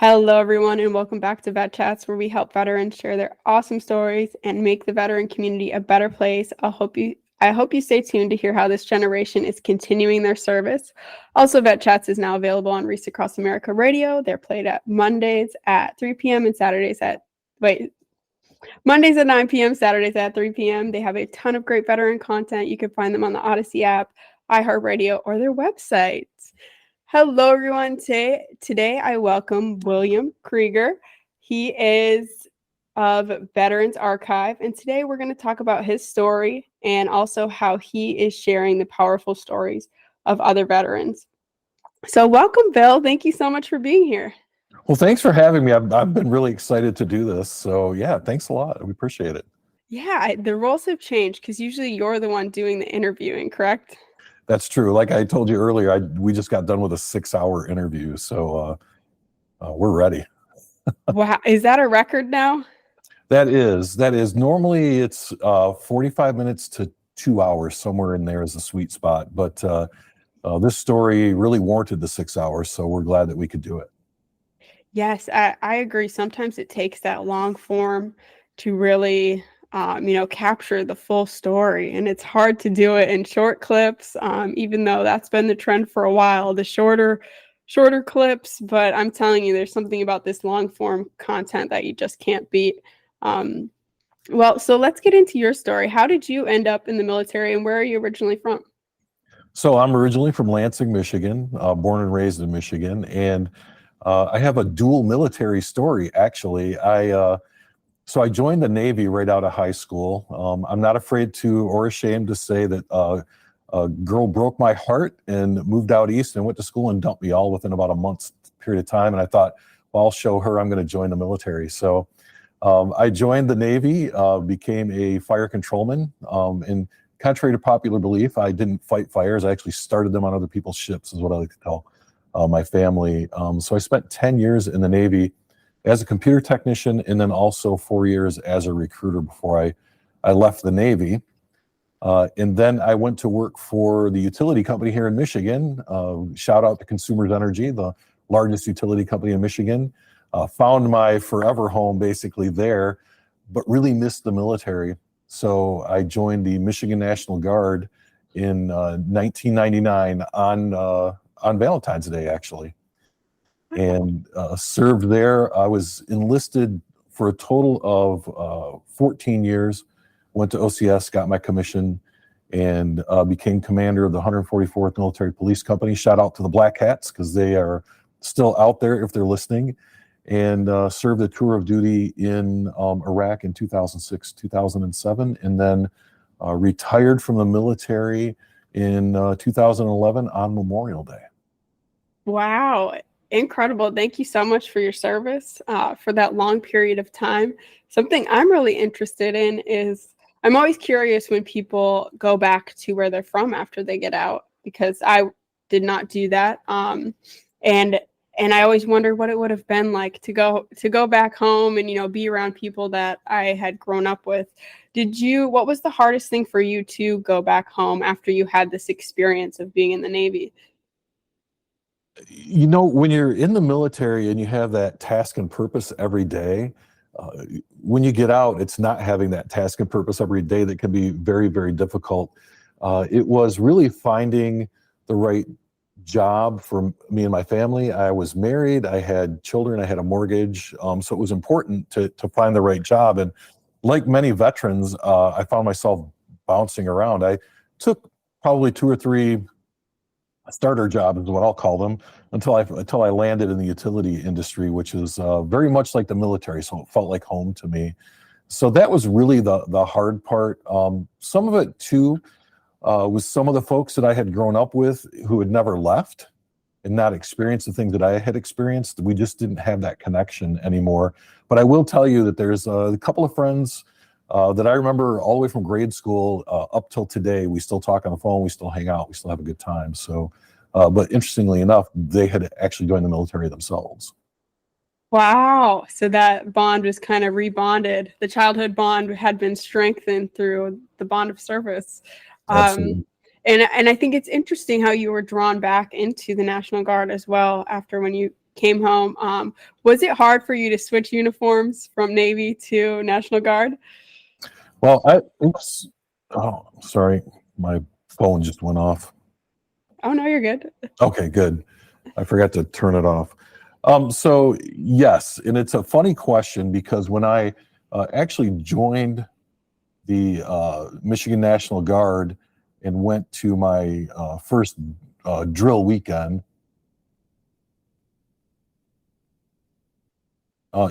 Hello, everyone, and welcome back to Vet Chats, where we help veterans share their awesome stories and make the veteran community a better place. I hope you stay tuned to hear how this generation is continuing their service. Also, Vet Chats is now available on Reese Across America Radio. They're played at Mondays at 3 p.m. and Mondays at 9 p.m., Saturdays at 3 p.m. They have a ton of great veteran content. You can find them on the Odyssey app, iHeartRadio, or their websites. Hello, everyone. Today I welcome William Krieger. He is of Veterans Archive, and today we're going to talk about his story and also how he is sharing the powerful stories of other veterans. So welcome, Bill. Thank you so much for being here. Well, thanks for having me. I've been really excited to do this. So yeah, thanks a lot. We appreciate it. Yeah, the roles have changed because usually you're the one doing the interviewing, correct? That's true. Like I told you earlier, we just got done with a 6-hour interview, so we're ready. Wow, is that a record now? That is. Normally it's 45 minutes to 2 hours, somewhere in there is a sweet spot. But this story really warranted the 6 hours, so we're glad that we could do it. Yes, I agree. Sometimes it takes that long form to really, capture the full story. And it's hard to do it in short clips, even though that's been the trend for a while, the shorter clips. But I'm telling you, there's something about this long form content that you just can't beat. So let's get into your story. How did you end up in the military, and where are you originally from? So I'm originally from Lansing, Michigan, born and raised in Michigan. And I have a dual military story, actually. So I joined the Navy right out of high school. I'm not afraid to or ashamed to say that a girl broke my heart and moved out east and went to school and dumped me all within about a month's period of time. And I thought, well, I'll show her I'm going to join the military. So I joined the Navy, became a fire controlman. And contrary to popular belief, I didn't fight fires. I actually started them on other people's ships, is what I like to tell my family. So I spent 10 years in the Navy as a computer technician, and then also 4 years as a recruiter before I left the Navy. And then I went to work for the utility company here in Michigan. Shout out to Consumers Energy, the largest utility company in Michigan. Found my forever home basically there, but really missed the military. So I joined the Michigan National Guard in 1999 on Valentine's Day, actually, and served there. I was enlisted for a total of 14 years, went to OCS, got my commission, and became commander of the 144th Military Police Company. Shout out to the Black Hats, because they are still out there if they're listening, and served a tour of duty in Iraq in 2006, 2007, and then retired from the military in 2011 on Memorial Day. Wow, incredible. Thank you so much for your service for that long period of time. Something I'm really interested in is I'm always curious when people go back to where they're from after they get out, because I did not do that. And I always wonder what it would have been like to go back home and, be around people that I had grown up with. What was the hardest thing for you to go back home after you had this experience of being in the Navy? When you're in the military and you have that task and purpose every day, when you get out, it's not having that task and purpose every day that can be very, very difficult. It was really finding the right job for me and my family. I was married, I had children, I had a mortgage. So it was important to find the right job. And like many veterans, I found myself bouncing around. I took probably 2 or 3 starter jobs, is what I'll call them, until I landed in the utility industry, which is very much like the military. So it felt like home to me. So that was really the hard part. Some of it too was some of the folks that I had grown up with who had never left and not experienced the things that I had experienced. We just didn't have that connection anymore. But I will tell you that there's a couple of friends that I remember all the way from grade school up till today. We still talk on the phone, we still hang out, we still have a good time. So, but interestingly enough, they had actually joined the military themselves. Wow. So that bond was kind of rebonded. The childhood bond had been strengthened through the bond of service. Absolutely. And I think it's interesting how you were drawn back into the National Guard as well after when you came home. Was it hard for you to switch uniforms from Navy to National Guard? Well, oops. Oh, sorry. My phone just went off. Oh, no, you're good. Okay, good. I forgot to turn it off. So yes, and it's a funny question because when I actually joined the Michigan National Guard and went to my first drill weekend.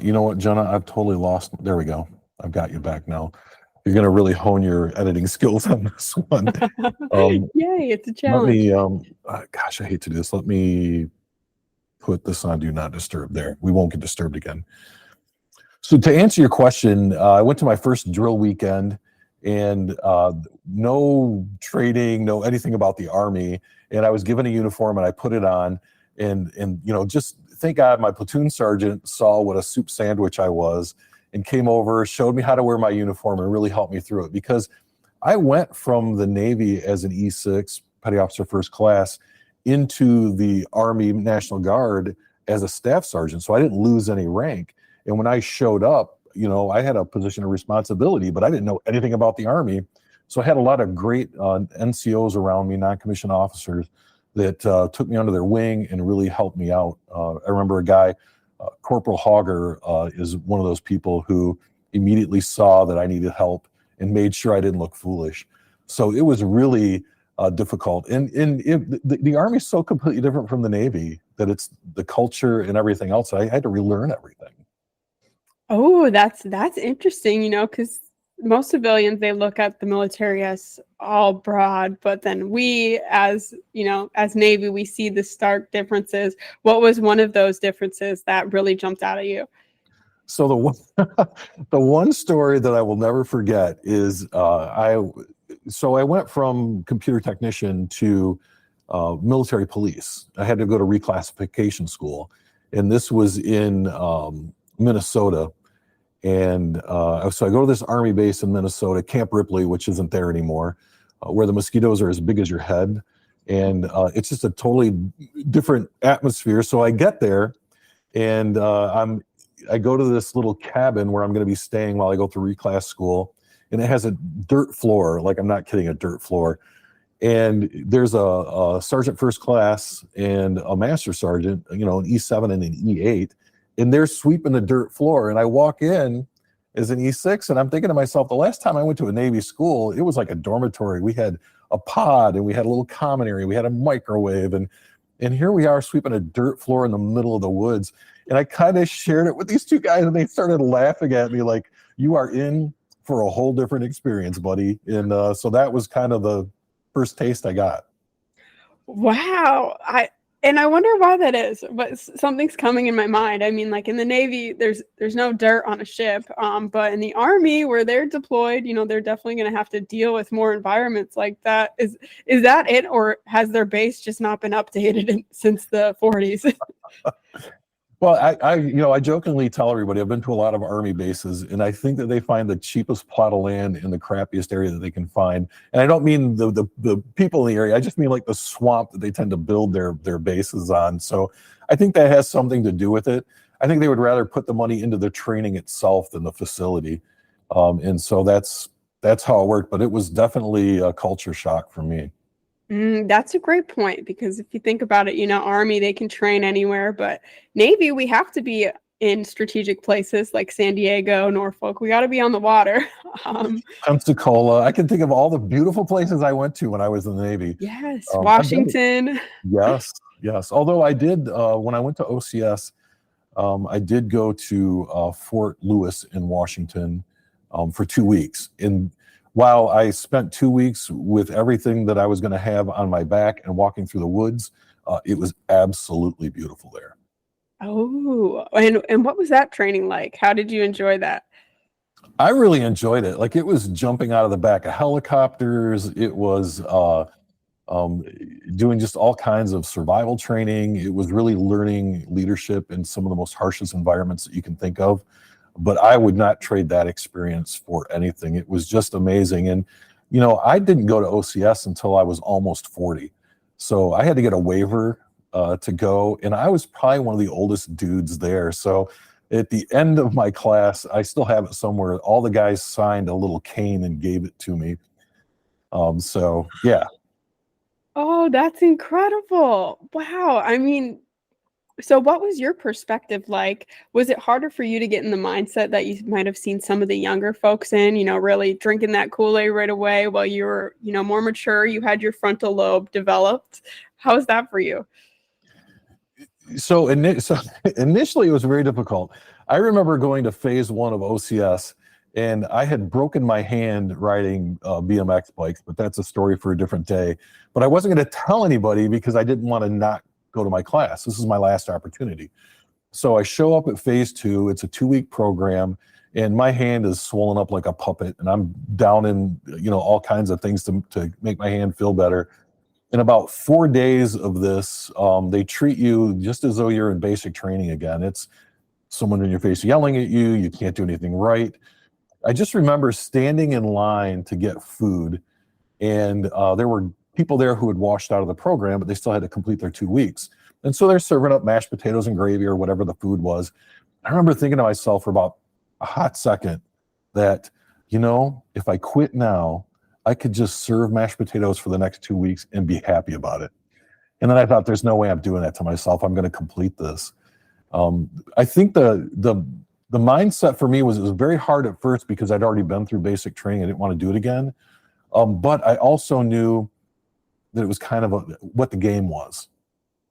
You know what, Jenna? I've totally lost. There we go. I've got you back now. You're going to really hone your editing skills on this one. Yay, it's a Let challenge. me, gosh, I hate to do this. Let me put this on Do Not Disturb there. We won't get disturbed again. So to answer your question, I went to my first drill weekend and no training, no anything about the Army. And I was given a uniform and I put it on and you know, just thank God my platoon sergeant saw what a soup sandwich I was and came over, showed me how to wear my uniform and really helped me through it, because I went from the Navy as an E6, Petty Officer First Class, into the Army National Guard as a staff sergeant. So I didn't lose any rank. And when I showed up, you know, I had a position of responsibility, but I didn't know anything about the Army. So I had a lot of great NCOs around me, non-commissioned officers, that took me under their wing and really helped me out. I remember a guy, Corporal Hogger, is one of those people who immediately saw that I needed help and made sure I didn't look foolish. So it was really difficult. And the Army is so completely different from the Navy that it's the culture and everything else. I had to relearn everything. Oh, that's interesting, you know, because most civilians, they look at the military as all broad, but then we, as you know, as Navy, we see the stark differences. What was one of those differences that really jumped out at you? So the one story that I will never forget is I went from computer technician to military police. I had to go to reclassification school, and this was in Minnesota. And so I go to this Army base in Minnesota, Camp Ripley, which isn't there anymore, where the mosquitoes are as big as your head. And it's just a totally different atmosphere. So I get there and I go to this little cabin where I'm going to be staying while I go through reclass school. And it has a dirt floor, like I'm not kidding, a dirt floor. And there's a sergeant first class and a master sergeant, you know, an E7 and an E8. And they're sweeping the dirt floor. And I walk in as an E6 and I'm thinking to myself, the last time I went to a Navy school, it was like a dormitory. We had a pod and we had a little common area. We had a microwave. And here we are sweeping a dirt floor in the middle of the woods. And I kind of shared it with these two guys and they started laughing at me like, you are in for a whole different experience, buddy. And so that was kind of the first taste I got. Wow. And I wonder why that is, but something's coming in my mind. I mean, like in the Navy, there's no dirt on a ship, but in the Army, where they're deployed, you know, they're definitely going to have to deal with more environments like that. Is that it, or has their base just not been updated since the 40s? Well, I jokingly tell everybody I've been to a lot of Army bases, and I think that they find the cheapest plot of land in the crappiest area that they can find. And I don't mean the people in the area. I just mean like the swamp that they tend to build their bases on. So I think that has something to do with it. I think they would rather put the money into the training itself than the facility. And so that's how it worked. But it was definitely a culture shock for me. That's a great point, because if you think about it, you know, Army, they can train anywhere, but Navy, we have to be in strategic places like San Diego, Norfolk. We got to be on the water. Pensacola. I can think of all the beautiful places I went to when I was in the Navy. Yes, Washington. Yes. Although I did, when I went to OCS, I did go to Fort Lewis in Washington for 2 weeks. And while I spent 2 weeks with everything that I was going to have on my back and walking through the woods, it was absolutely beautiful there. Oh, and what was that training like? How did you enjoy that? I really enjoyed it. Like, it was jumping out of the back of helicopters. It was doing just all kinds of survival training. It was really learning leadership in some of the most harshest environments that you can think of. But I would not trade that experience for anything. It was just amazing. And, you know, I didn't go to OCS until I was almost 40. So I had to get a waiver to go, and I was probably one of the oldest dudes there. So at the end of my class, I still have it somewhere. All the guys signed a little cane and gave it to me. So yeah. Oh, that's incredible. Wow. I mean, so what was your perspective like? Was it harder for you to get in the mindset that you might have seen some of the younger folks in, really drinking that Kool-Aid right away while you were, more mature, you had your frontal lobe developed? How was that for you? So initially it was very difficult. I remember going to phase 1 of OCS, and I had broken my hand riding BMX bikes, but that's a story for a different day. But I wasn't going to tell anybody because I didn't want to not go to my class. This is my last opportunity. So I show up at phase 2. It's a 2-week program, and my hand is swollen up like a puppet, and I'm down in all kinds of things to make my hand feel better. In about 4 days of this, they treat you just as though you're in basic training again. It's someone in your face yelling at you. You can't do anything right. I just remember standing in line to get food, and there were people there who had washed out of the program, but they still had to complete their 2 weeks. And so they're serving up mashed potatoes and gravy or whatever the food was. I remember thinking to myself for about a hot second that, if I quit now, I could just serve mashed potatoes for the next 2 weeks and be happy about it. And then I thought, there's no way I'm doing that to myself. I'm going to complete this. I think the mindset for me was, it was very hard at first because I'd already been through basic training. I didn't want to do it again. But I also knew that it was kind of what the game was.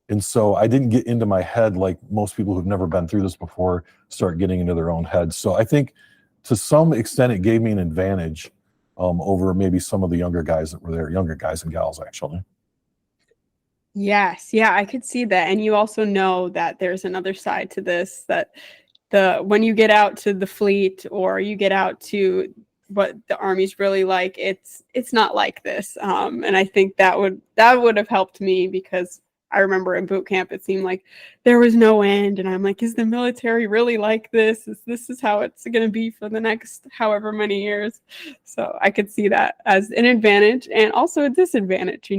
And so I didn't get into my head like most people who've never been through this before start getting into their own heads. So I think to some extent it gave me an advantage over maybe some of the younger guys that were there, younger guys and gals, actually. Yes. Yeah, I could see that. And you also know that there's another side to this, that when you get out to the fleet or you get out to what the Army's really like, it's not like this. And I think that would have helped me, because I remember in boot camp, it seemed like there was no end. And I'm like, is the military really like this? This is how it's going to be for the next however many years? So I could see that as an advantage and also a disadvantage,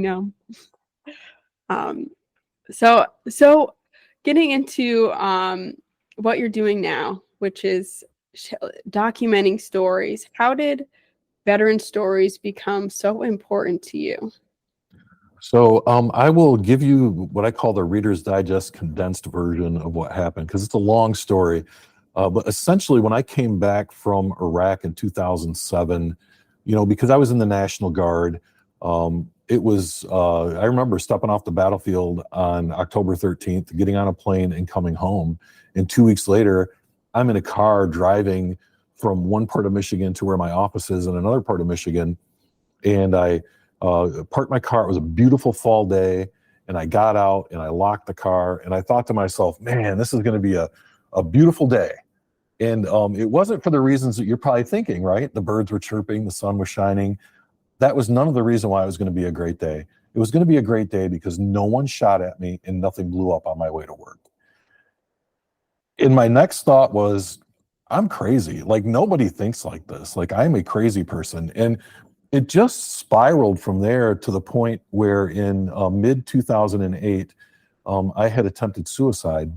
So getting into what you're doing now, which is documenting stories. How did veteran stories become so important to you? So I will give you what I call the Reader's Digest condensed version of what happened, because it's a long story. But essentially, when I came back from Iraq in 2007, because I was in the National Guard, it was, I remember stepping off the battlefield on October 13th, getting on a plane and coming home. And 2 weeks later, I'm in a car driving from one part of Michigan to where my office is in another part of Michigan. And I parked my car. It was a beautiful fall day. And I got out and I locked the car. And I thought to myself, man, this is going to be a beautiful day. And it wasn't for the reasons that you're probably thinking, right? The birds were chirping, the sun was shining. That was none of the reason why it was going to be a great day. It was going to be a great day because no one shot at me and nothing blew up on my way to work. And my next thought was, I'm crazy. Like, nobody thinks like this. Like, I'm a crazy person. And it just spiraled from there to the point where in mid 2008, I had attempted suicide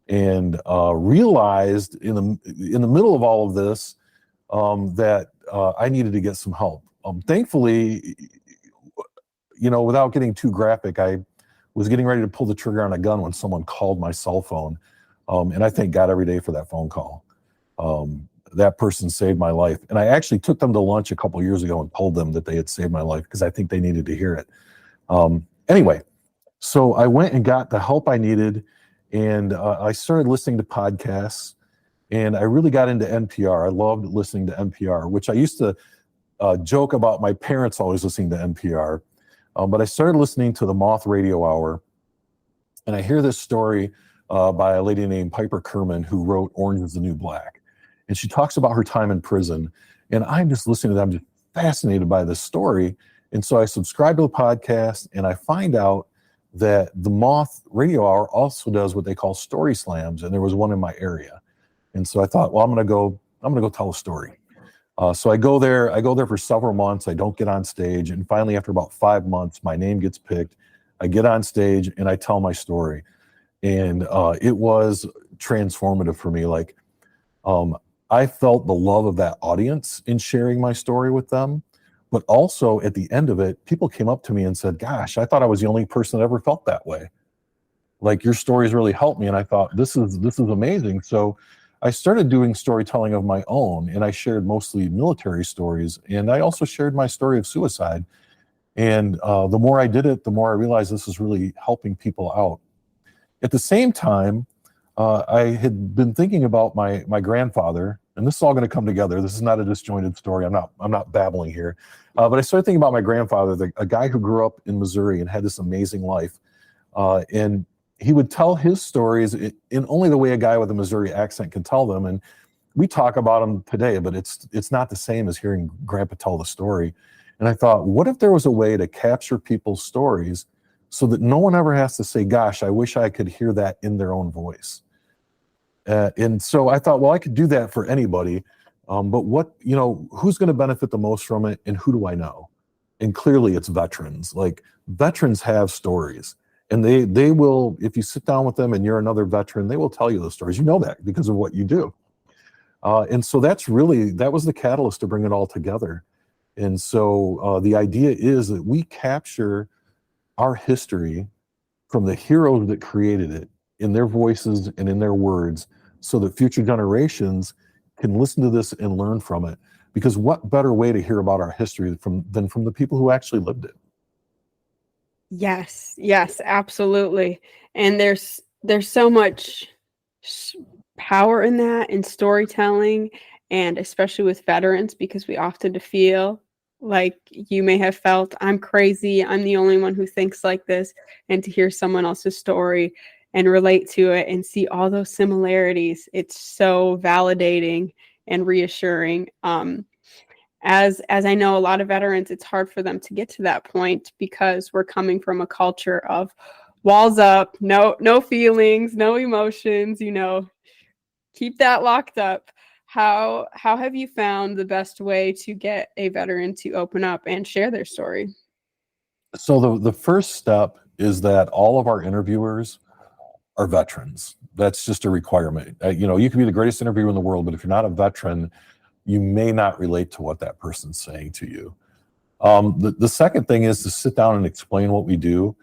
and realized in the middle of all of this that I needed to get some help. Thankfully, without getting too graphic, I was getting ready to pull the trigger on a gun when someone called my cell phone. And I thank God every day for that phone call. That person saved my life. And I actually took them to lunch a couple of years ago and told them that they had saved my life because I think they needed to hear it. Anyway, so I went and got the help I needed, and I started listening to podcasts, and I really got into NPR. I loved listening to NPR, which I used to joke about my parents always listening to NPR. But I started listening to the Moth Radio Hour, and I hear this story by a lady named Piper Kerman, who wrote Orange is the New Black. And she talks about her time in prison. And I'm just listening to them, just fascinated by this story. And so I subscribe to the podcast, and I find out that the Moth Radio Hour also does what they call story slams. And there was one in my area. And so I thought, well, I'm going to go tell a story. So I go there for several months. I don't get on stage. And finally, after about 5 months, my name gets picked. I get on stage and I tell my story. And it was transformative for me. Like, I felt the love of that audience in sharing my story with them. But also at the end of it, people came up to me and said, gosh, I thought I was the only person that ever felt that way. Like, your stories really helped me. And I thought, this is amazing. So I started doing storytelling of my own, and I shared mostly military stories. And I also shared my story of suicide. And the more I did it, the more I realized this is really helping people out. At the same time, I had been thinking about my grandfather, and this is all going to come together. This is not a disjointed story. I'm not babbling here, but I started thinking about my grandfather, a guy who grew up in Missouri and had this amazing life, and he would tell his stories in only the way a guy with a Missouri accent can tell them. And we talk about him today, but it's not the same as hearing Grandpa tell the story. And I thought, what if there was a way to capture people's stories so that no one ever has to say, gosh, I wish I could hear that in their own voice. And so I thought, well, I could do that for anybody. But who's going to benefit the most from it, and who do I know? And clearly it's veterans. Like, veterans have stories, and they will, if you sit down with them and you're another veteran, they will tell you those stories. You know that because of what you do. And so that was the catalyst to bring it all together. And so the idea is that we capture our history from the heroes that created it in their voices and in their words, so that future generations can listen to this and learn from it. Because what better way to hear about our history than from the people who actually lived it? Yes, absolutely. And there's so much power in that, in storytelling, and especially with veterans, because we often feel like you may have felt, I'm crazy, I'm the only one who thinks like this, and to hear someone else's story and relate to it and see all those similarities, it's so validating and reassuring. As I know, a lot of veterans, it's hard for them to get to that point because we're coming from a culture of walls up, no feelings, no emotions, keep that locked up. How have you found the best way to get a veteran to open up and share their story? So the first step is that all of our interviewers are veterans. That's just a requirement. You can be the greatest interviewer in the world, but if you're not a veteran, you may not relate to what that person's saying to you. The second thing is to sit down and explain what we do,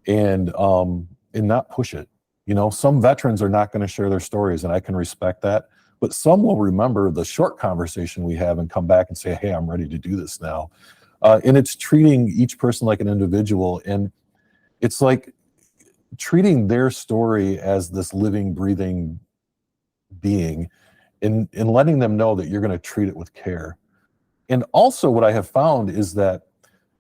and not push it. Some veterans are not going to share their stories, and I can respect that. But some will remember the short conversation we have and come back and say, hey, I'm ready to do this now. And it's treating each person like an individual. And it's like treating their story as this living, breathing being, and letting them know that you're going to treat it with care. And also what I have found is that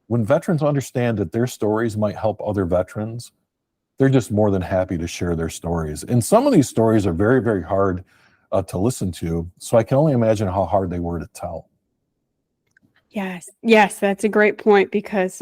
when veterans understand that their stories might help other veterans, they're just more than happy to share their stories. And some of these stories are very, very hard to listen to. So I can only imagine how hard they were to tell. Yes, that's a great point, because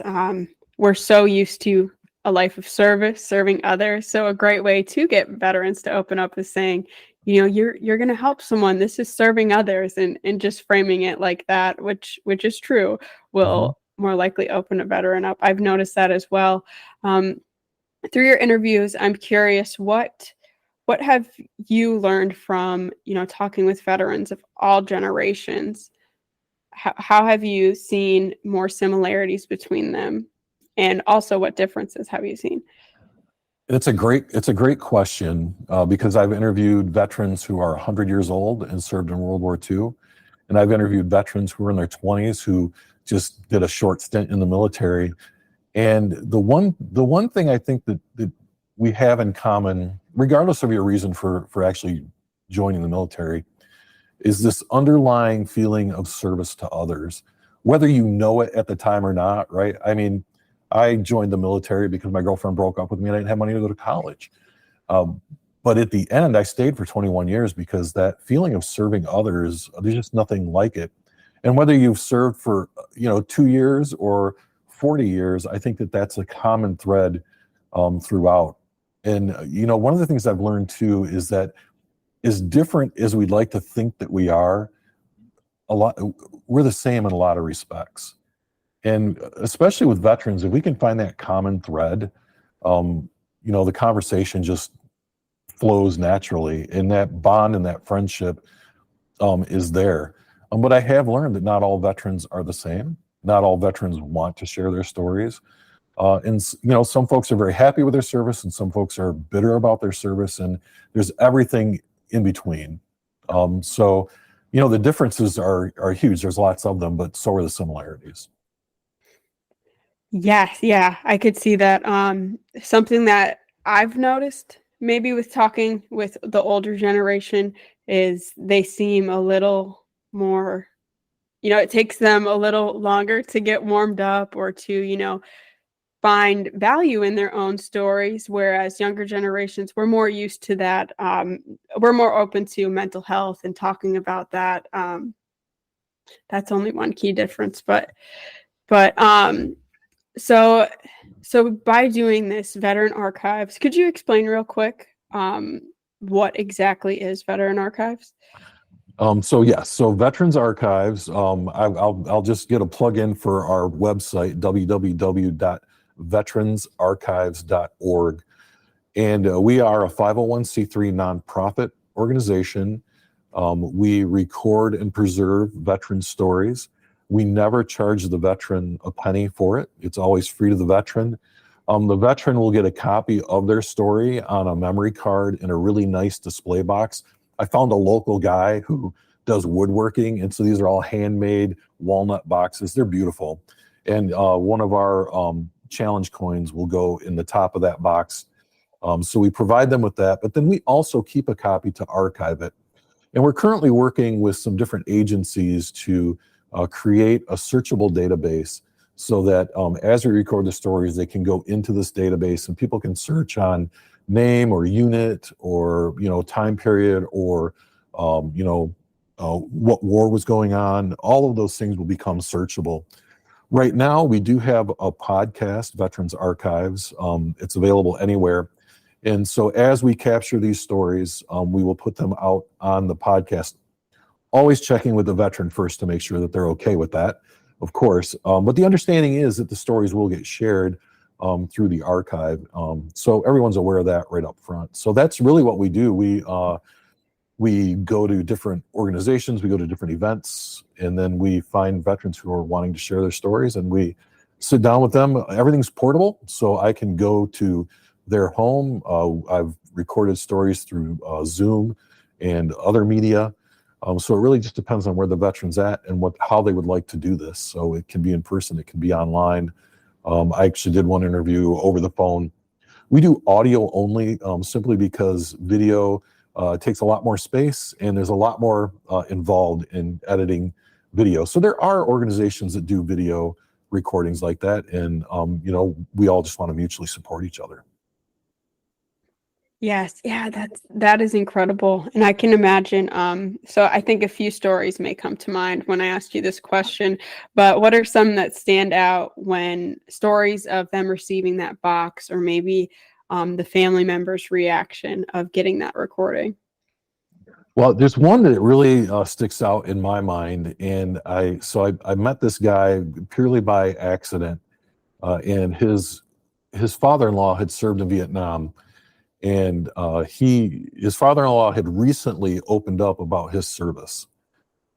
we're so used to a life of service, serving others. So a great way to get veterans to open up is saying, you're going to help someone. This is serving others, and just framing it like that, which is true, will more likely open a veteran up. I've noticed that as well. Through your interviews, I'm curious, what have you learned from, talking with veterans of all generations? How have you seen more similarities between them? And also, what differences have you seen? It's a great question, because I've interviewed veterans who are 100 years old and served in World War II. And I've interviewed veterans who are in their 20s who just did a short stint in the military. And the one thing I think that we have in common, regardless of your reason for actually joining the military, is this underlying feeling of service to others, whether you know it at the time or not, right? I mean, I joined the military because my girlfriend broke up with me and I didn't have money to go to college. But at the end, I stayed for 21 years because that feeling of serving others, there's just nothing like it. And whether you've served for 2 years or 40 years, I think that that's a common thread throughout. And one of the things I've learned too is that, as different as we'd like to think that we are, we're the same in a lot of respects. And especially with veterans, if we can find that common thread, the conversation just flows naturally, and that bond and that friendship is there. But I have learned that not all veterans are the same. Not all veterans want to share their stories. And some folks are very happy with their service, and some folks are bitter about their service, and there's everything in between. So the differences are huge. There's lots of them, but so are the similarities. Yes, yeah, I could see that. Something that I've noticed, maybe with talking with the older generation, is they seem a little more, it takes them a little longer to get warmed up or to, find value in their own stories, whereas younger generations, we're more used to that. We're more open to mental health and talking about that. That's only one key difference, but so by doing this Veteran Archives, could you explain real quick what exactly is Veteran Archives? So Veterans Archives, I'll just get a plug in for our website, www.veteransarchives.org. And we are a 501c3 nonprofit organization. We record and preserve veteran stories. We never charge the veteran a penny for it. It's always free to the veteran. The veteran will get a copy of their story on a memory card in a really nice display box. I found a local guy who does woodworking, and so these are all handmade walnut boxes. They're beautiful. And one of our challenge coins will go in the top of that box. So we provide them with that, but then we also keep a copy to archive it. And we're currently working with some different agencies to create a searchable database so that as we record the stories, they can go into this database and people can search on name or unit or time period or what war was going on. All of those things will become searchable. Right now, we do have a podcast, Veterans Archives. It's available anywhere. And so as we capture these stories, we will put them out on the podcast, always checking with the veteran first to make sure that they're okay with that, of course. But the understanding is that the stories will get shared through the archive. So everyone's aware of that right up front. So that's really what we do. We go to different organizations, we go to different events, and then we find veterans who are wanting to share their stories, and we sit down with them. Everything's portable, so I can go to their home. I've recorded stories through Zoom and other media. So it really just depends on where the veteran's at and how they would like to do this. So it can be in person, it can be online. I actually did one interview over the phone. We do audio only, simply because video takes a lot more space and there's a lot more involved in editing video. So there are organizations that do video recordings like that, and we all just want to mutually support each other. Yes, yeah, that is incredible. And I can imagine, so I think a few stories may come to mind when I asked you this question, but what are some that stand out when stories of them receiving that box, or maybe the family member's reaction of getting that recording? Well, there's one that really sticks out in my mind, and I met this guy purely by accident, and his father-in-law had served in Vietnam. And his father-in-law had recently opened up about his service.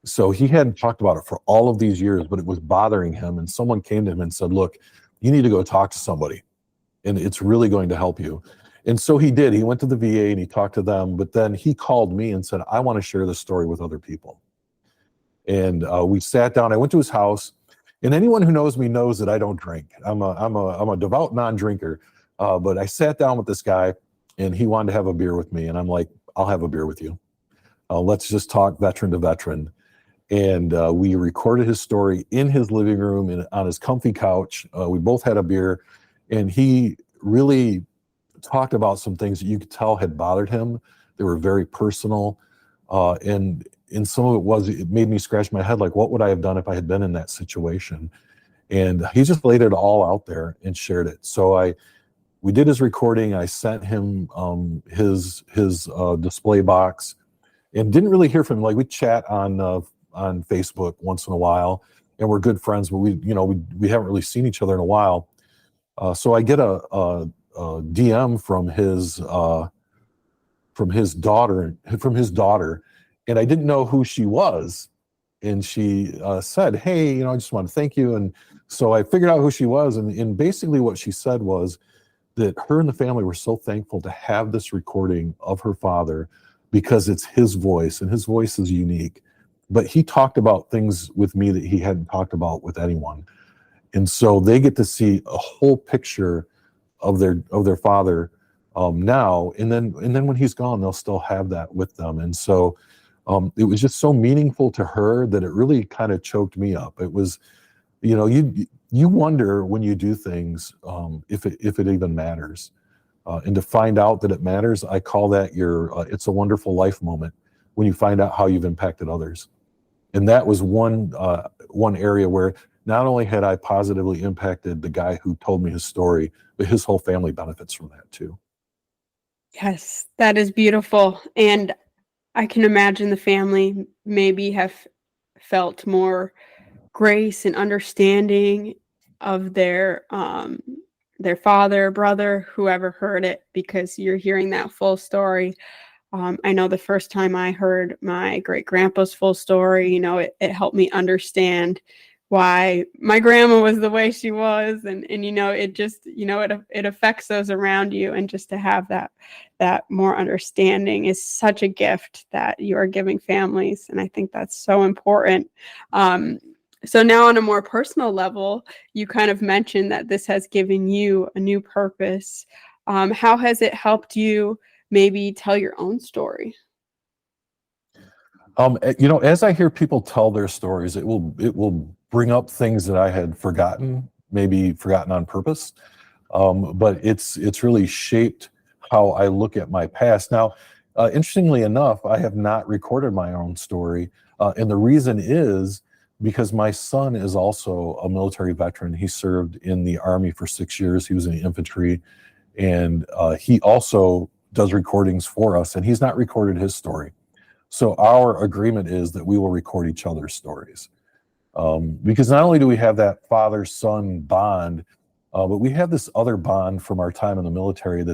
So he hadn't talked about it for all of these years, but it was bothering him. And someone came to him and said, look, you need to go talk to somebody, and it's really going to help you. And so he did. He went to the VA and he talked to them, but then he called me and said, I want to share this story with other people. And we sat down. I went to his house, and anyone who knows me knows that I don't drink. I'm a devout non-drinker, but I sat down with this guy, and he wanted to have a beer with me. And I'm like, I'll have a beer with you. Let's just talk veteran to veteran. And we recorded his story in his living room and on his comfy couch. We both had a beer, and he really talked about some things that you could tell had bothered him. They were very personal. And some of it made me scratch my head, like, what would I have done if I had been in that situation? And he just laid it all out there and shared it. So we did his recording. I sent him his display box, and didn't really hear from him. Like, we chat on Facebook once in a while, and we're good friends, but we haven't really seen each other in a while. So I get a DM from his daughter, and I didn't know who she was. And she said, "Hey, I just want to thank you." And so I figured out who she was, and basically what she said was that her and the family were so thankful to have this recording of her father because it's his voice, and his voice is unique. But he talked about things with me that he hadn't talked about with anyone. And so they get to see a whole picture of their father now, and then when he's gone, they'll still have that with them. And so it was just so meaningful to her that it really kind of choked me up. It was, you wonder when you do things if it even matters, and to find out that it matters, I call that your "It's a Wonderful Life" moment, when you find out how you've impacted others. And that was one area where not only had I positively impacted the guy who told me his story, but his whole family benefits from that too. Yes, that is beautiful. And I can imagine the family maybe have felt more grace and understanding of their father, brother, whoever heard it, because you're hearing that full story. I know the first time I heard my great grandpa's full story, it helped me understand why my grandma was the way she was, and it just it affects those around you, and just to have that more understanding is such a gift that you are giving families, and I think that's so important. So now on a more personal level, you kind of mentioned that this has given you a new purpose. How has it helped you maybe tell your own story? As I hear people tell their stories, it will bring up things that I had forgotten, maybe forgotten on purpose. But it's really shaped how I look at my past. Now, interestingly enough, I have not recorded my own story, and the reason is because my son is also a military veteran. He served in the Army for 6 years. He was in the infantry, and he also does recordings for us, and he's not recorded his story. So our agreement is that we will record each other's stories. Because not only do we have that father-son bond, but we have this other bond from our time in the military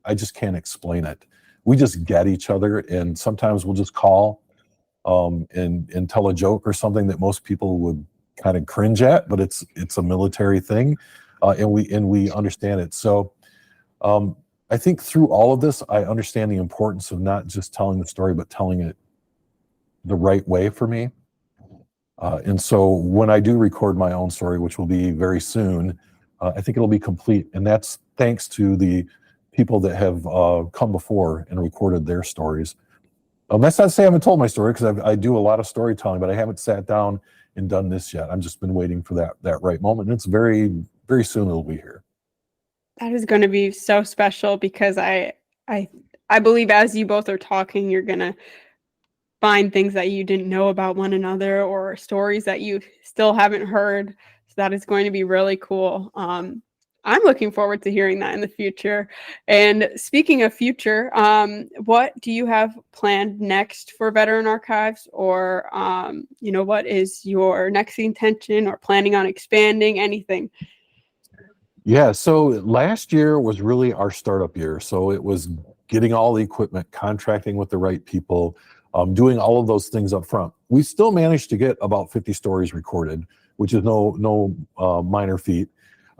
I just can't explain it. We just get each other, and sometimes we'll just call and tell a joke or something that most people would kind of cringe at, but it's a military thing, and we understand it. So I think through all of this, I understand the importance of not just telling the story, but telling it the right way for me. And so when I do record my own story, which will be very soon, I think it'll be complete. And that's thanks to the people that have come before and recorded their stories. That's not to say I haven't told my story, because I do a lot of storytelling, but I haven't sat down and done this yet. I've just been waiting for that right moment. And it's very, very soon it'll be here. That is going to be so special, because I believe as you both are talking, you're going to find things that you didn't know about one another, or stories that you still haven't heard. So that is going to be really cool. I'm looking forward to hearing that in the future. And speaking of future, what do you have planned next for Veteran Archives? Or, what is your next intention, or planning on expanding anything? Yeah, so last year was really our startup year. So it was getting all the equipment, contracting with the right people, doing all of those things up front. We still managed to get about 50 stories recorded, which is no minor feat.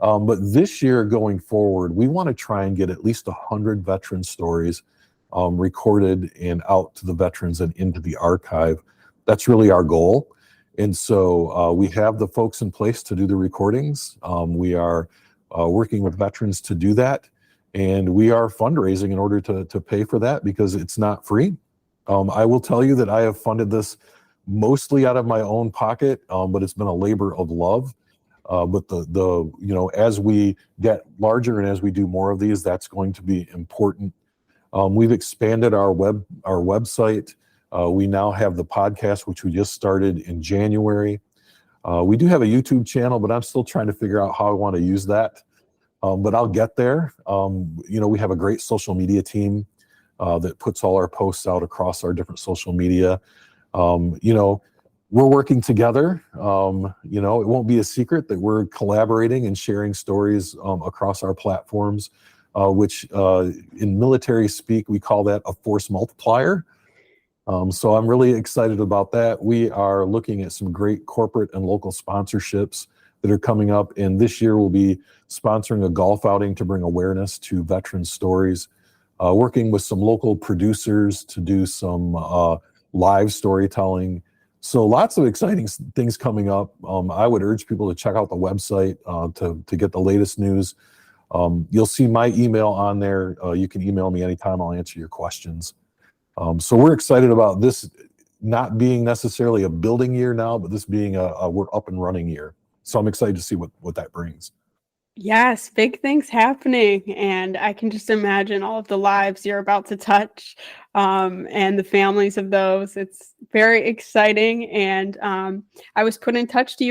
But this year going forward, we want to try and get at least 100 veteran stories recorded and out to the veterans and into the archive. That's really our goal. And so we have the folks in place to do the recordings. We are working with veterans to do that. And we are fundraising in order to pay for that, because it's not free. I will tell you that I have funded this mostly out of my own pocket, but it's been a labor of love. But as we get larger and as we do more of these, that's going to be important. We've expanded our website. We now have the podcast, which we just started in January. We do have a YouTube channel, but I'm still trying to figure out how I want to use that. But I'll get there. We have a great social media team that puts all our posts out across our different social media. We're working together. It won't be a secret that we're collaborating and sharing stories across our platforms. which in military speak, we call that a force multiplier. So I'm really excited about that. We are looking at some great corporate and local sponsorships that are coming up. And this year we'll be sponsoring a golf outing to bring awareness to veteran stories, working with some local producers to do some live storytelling. So lots of exciting things coming up. I would urge people to check out the website to get the latest news. You'll see my email on there. You can email me anytime. I'll answer your questions. So we're excited about this not being necessarily a building year now, but this being a we're up and running year. So I'm excited to see what that brings. Yes, big things happening, and I can just imagine all of the lives you're about to touch, and the families of those. It's very exciting, and I was put in touch with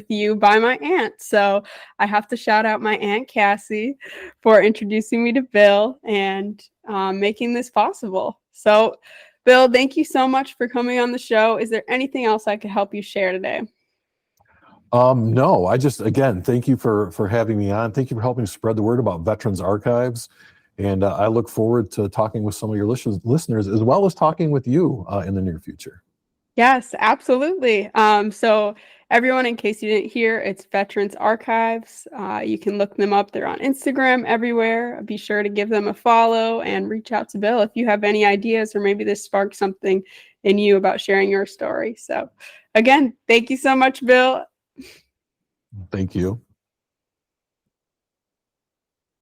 you by my aunt. So I have to shout out my Aunt Cassie for introducing me to Bill and making this possible. So, Bill, thank you so much for coming on the show. Is there anything else I could help you share today? No, again, thank you for having me on. Thank you for helping spread the word about Veterans Archives. And I look forward to talking with some of your listeners, as well as talking with you in the near future. Yes, absolutely. So everyone, in case you didn't hear, it's Veterans Archives. You can look them up. They're on Instagram everywhere. Be sure to give them a follow and reach out to Bill if you have any ideas, or maybe this sparked something in you about sharing your story. So again, thank you so much, Bill. Thank you.